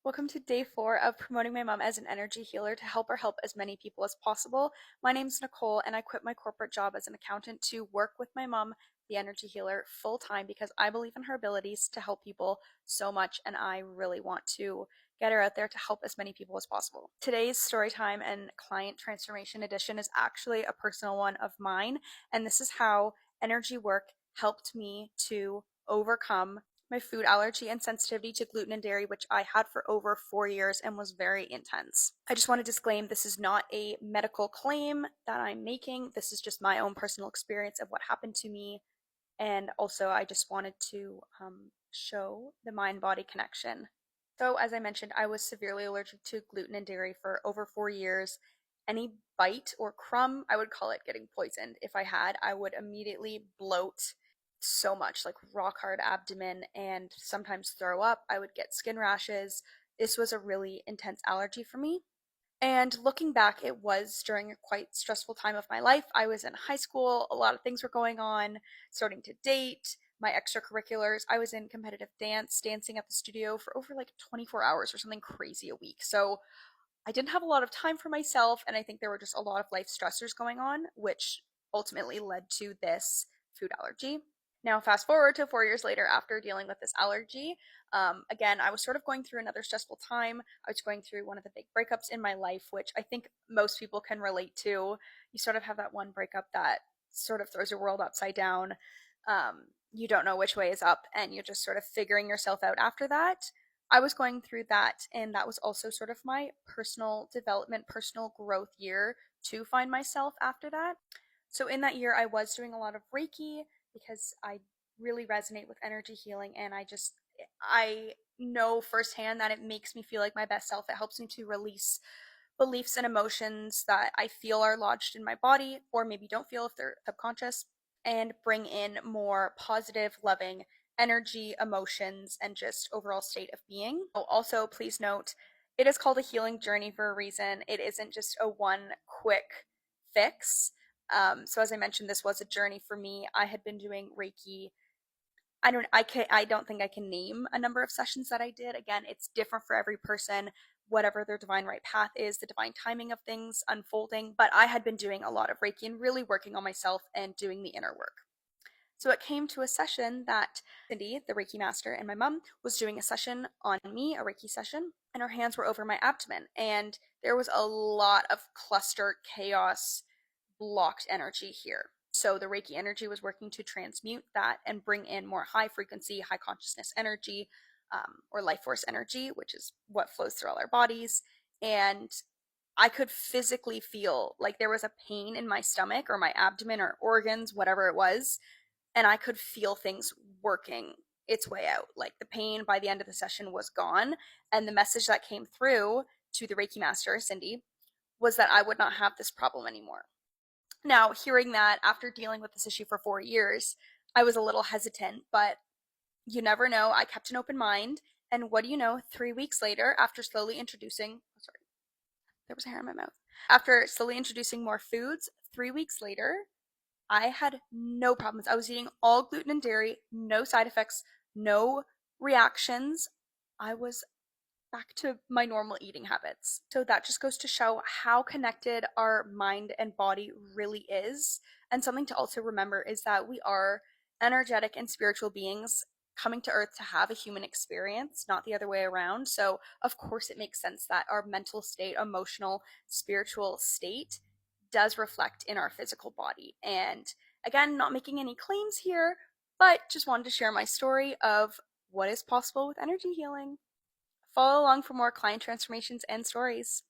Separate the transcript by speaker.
Speaker 1: Welcome to day 4 of promoting my mom as an energy healer to help her help as many people as possible. My name's Nicole, and I quit my corporate job as an accountant to work with my mom, the energy healer, full time because I believe in her abilities to help people so much, and I really want to get her out there to help as many people as possible. Today's story time and client transformation edition is actually a personal one of mine, and this is how energy work helped me to overcome my food allergy and sensitivity to gluten and dairy, which I had for over 4 years and was very intense. I just want to disclaim this is not a medical claim that I'm making. This is just my own personal experience of what happened to me. And also, I just wanted to show the mind body connection. So, as I mentioned, I was severely allergic to gluten and dairy for over 4 years. Any bite or crumb, I would call it getting poisoned. If I had, I would immediately bloat so much, like rock hard abdomen, and sometimes throw up. I would get skin rashes. This was a really intense allergy for me. And looking back, it was during a quite stressful time of my life. I was in high school, a lot of things were going on, starting to date, my extracurriculars. I was in competitive dance, dancing at the studio for over like 24 hours or something crazy a week. So I didn't have a lot of time for myself, and I think there were just a lot of life stressors going on, which ultimately led to this food allergy. Now, fast forward to 4 years later after dealing with this allergy. Again, I was sort of going through another stressful time. I was going through one of the big breakups in my life, which I think most people can relate to. You sort of have that one breakup that sort of throws your world upside down. You don't know which way is up, and you're just sort of figuring yourself out after that. I was going through that, and that was also sort of my personal development, personal growth year to find myself after that. So, in that year, I was doing a lot of Reiki because I really resonate with energy healing, and I know firsthand that it makes me feel like my best self. It helps me to release beliefs and emotions that I feel are lodged in my body, or maybe don't feel if they're subconscious, and bring in more positive, loving energy, emotions, and just overall state of being. Also, please note, it is called a healing journey for a reason. It isn't just a one quick fix. So as I mentioned, this was a journey for me. I had been doing Reiki. I don't think I can name a number of sessions that I did. Again, it's different for every person, whatever their divine right path is, the divine timing of things unfolding. But I had been doing a lot of Reiki and really working on myself and doing the inner work. So it came to a session that Cindy, the Reiki master, and my mom was doing a session on me, a Reiki session, and her hands were over my abdomen. And there was a lot of cluster, chaos, blocked energy here. So the Reiki energy was working to transmute that and bring in more high frequency, high consciousness energy, or life force energy, which is what flows through all our bodies. And I could physically feel like there was a pain in my stomach or my abdomen or organs, whatever it was, and I could feel things working its way out. Like the pain by the end of the session was gone, and the message that came through to the Reiki master, Cindy, was that I would not have this problem anymore. Now, hearing that after dealing with this issue for 4 years, I was a little hesitant, but you never know. I kept an open mind, and what do you know, 3 weeks later, after slowly introducing, oh, sorry, there was a hair in my mouth. After slowly introducing more foods, 3 weeks later, I had no problems. I was eating all gluten and dairy, no side effects, no reactions. I was back to my normal eating habits. So that just goes to show how connected our mind and body really is. And something to also remember is that we are energetic and spiritual beings coming to earth to have a human experience, not the other way around. So, of course, it makes sense that our mental state, emotional, spiritual state does reflect in our physical body. And again, not making any claims here, but just wanted to share my story of what is possible with energy healing. Follow along for more client transformations and stories.